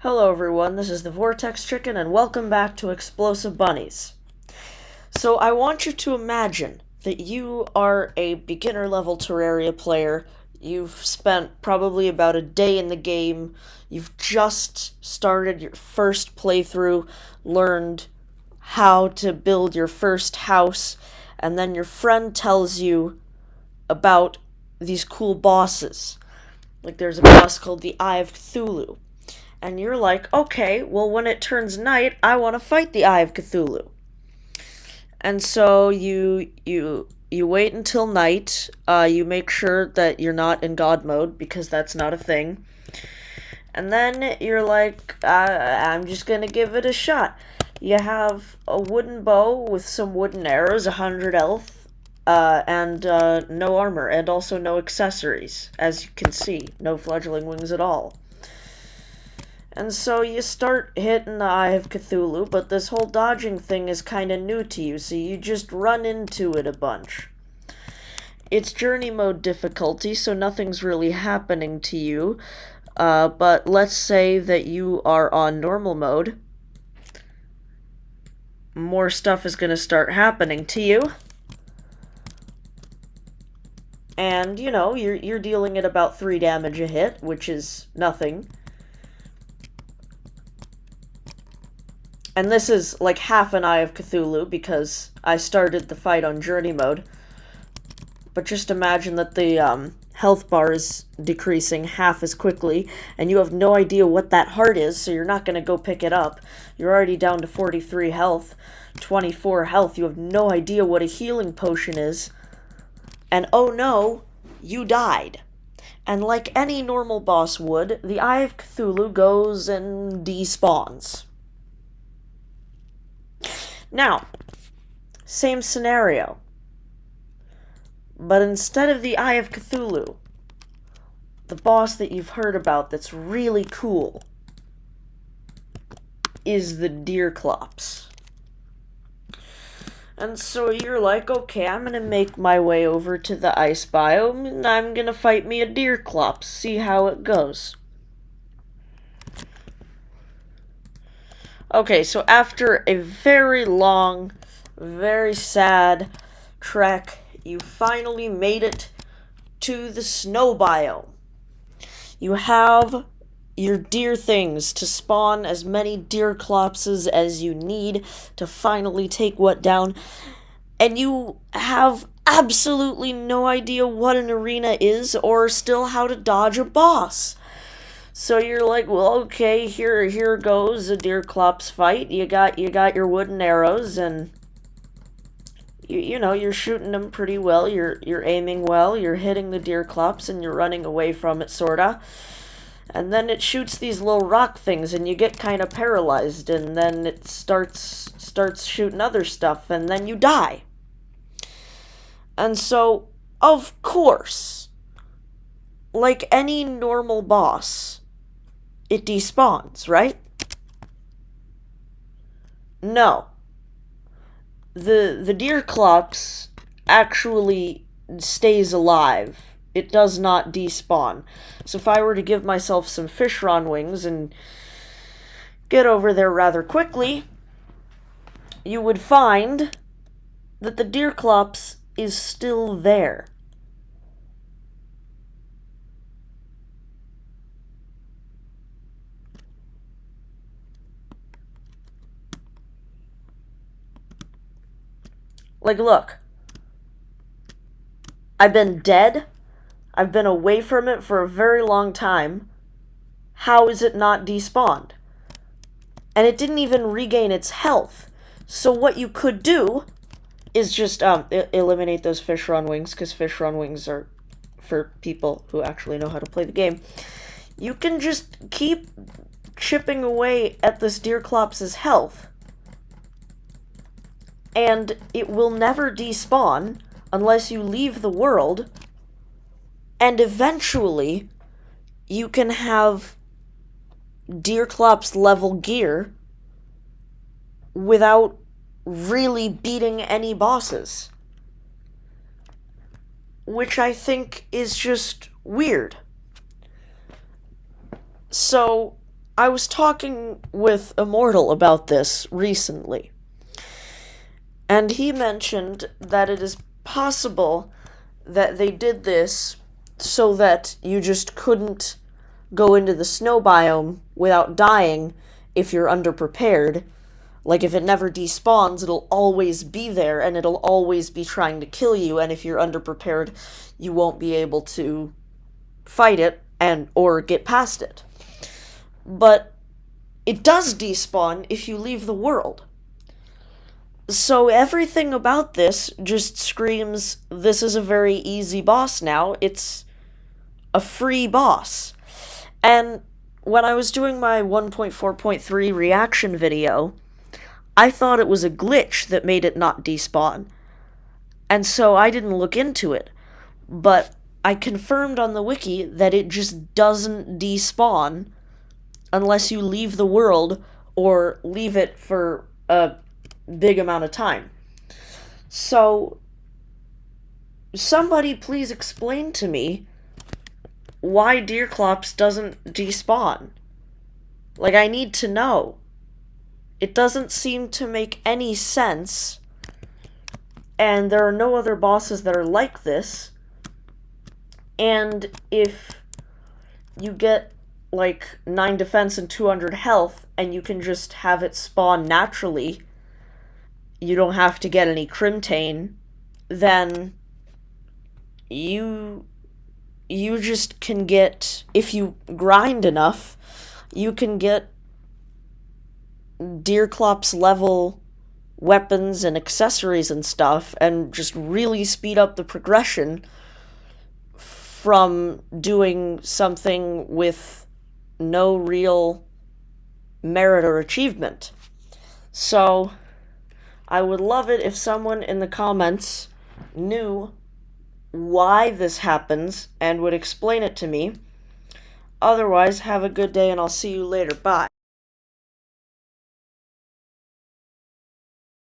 Hello everyone, this is the Vortex Chicken and welcome back to Explosive Bunnies. So I want you to imagine that you are a beginner level Terraria player. You've spent probably about a day in the game. You've just started your first playthrough, learned how to build your first house, and then your friend tells you about these cool bosses. Like there's a boss called the Eye of Cthulhu. And you're like, okay, well, when it turns night, I want to fight the Eye of Cthulhu. And so you wait until night. You make sure that you're not in God mode because that's not a thing. And then you're like, I'm just gonna give it a shot. You have a wooden bow with some wooden arrows, 100 health, and no armor, and also no accessories, as you can see, no fledgling wings at all. And so you start hitting the Eye of Cthulhu, but this whole dodging thing is kind of new to you, so you just run into it a bunch. It's journey mode difficulty, so nothing's really happening to you, but let's say that you are on normal mode. More stuff is going to start happening to you. And, you know, you're dealing at about 3 damage a hit, which is nothing. And this is like half an Eye of Cthulhu because I started the fight on journey mode. But just imagine that the health bar is decreasing half as quickly, and you have no idea what that heart is, so you're not going to go pick it up. You're already down to 43 health, 24 health. You have no idea what a healing potion is. And oh no, you died. And like any normal boss would, the Eye of Cthulhu goes and despawns. Now, same scenario. But instead of the Eye of Cthulhu, the boss that you've heard about that's really cool is the Deerclops. And so you're like, okay, I'm gonna make my way over to the ice biome, and I'm gonna fight me a Deerclops, see how it goes. Okay, so after a very long, very sad trek, you finally made it to the snow biome. You have your deer things to spawn as many Deerclopses as you need to finally take what down, and you have absolutely no idea what an arena is or still how to dodge a boss. So you're like, well, okay, here goes a Deerclops fight. You got your wooden arrows, and you know you're shooting them pretty well. You're aiming well. You're hitting the Deerclops, and you're running away from it, sorta. And then it shoots these little rock things, and you get kind of paralyzed. And then it starts shooting other stuff, and then you die. And so, of course, like any normal boss, it despawns, right? No. The Deerclops actually stays alive. It does not despawn. So if I were to give myself some fishron wings and get over there rather quickly, you would find that the Deerclops is still there. Like, look. I've been dead. I've been away from it for a very long time. How is it not despawned? And it didn't even regain its health. So what you could do is just eliminate those fishron wings, because fishron wings are for people who actually know how to play the game. You can just keep chipping away at this Deerclops' health, and it will never despawn unless you leave the world, and eventually you can have Deerclops level gear without really beating any bosses, which I think is just weird. So I was talking with Immortal about this recently, and he mentioned that it is possible that they did this so that you just couldn't go into the snow biome without dying if you're underprepared. Like, if it never despawns, it'll always be there, and it'll always be trying to kill you, and if you're underprepared, you won't be able to fight it or get past it. But it does despawn if you leave the world. So everything about this just screams, this is a very easy boss now. It's a free boss. And when I was doing my 1.4.3 reaction video, I thought it was a glitch that made it not despawn. And so I didn't look into it. But I confirmed on the wiki that it just doesn't despawn unless you leave the world or leave it for a big amount of time. So, somebody please explain to me why Deerclops doesn't despawn. Like, I need to know. It doesn't seem to make any sense, and there are no other bosses that are like this, and if you get like 9 defense and 200 health, and you can just have it spawn naturally, you don't have to get any Crimtane, then you just can get, if you grind enough, you can get Deerclops level weapons and accessories and stuff, and just really speed up the progression from doing something with no real merit or achievement. So, I would love it if someone in the comments knew why this happens and would explain it to me. Otherwise, have a good day and I'll see you later. Bye.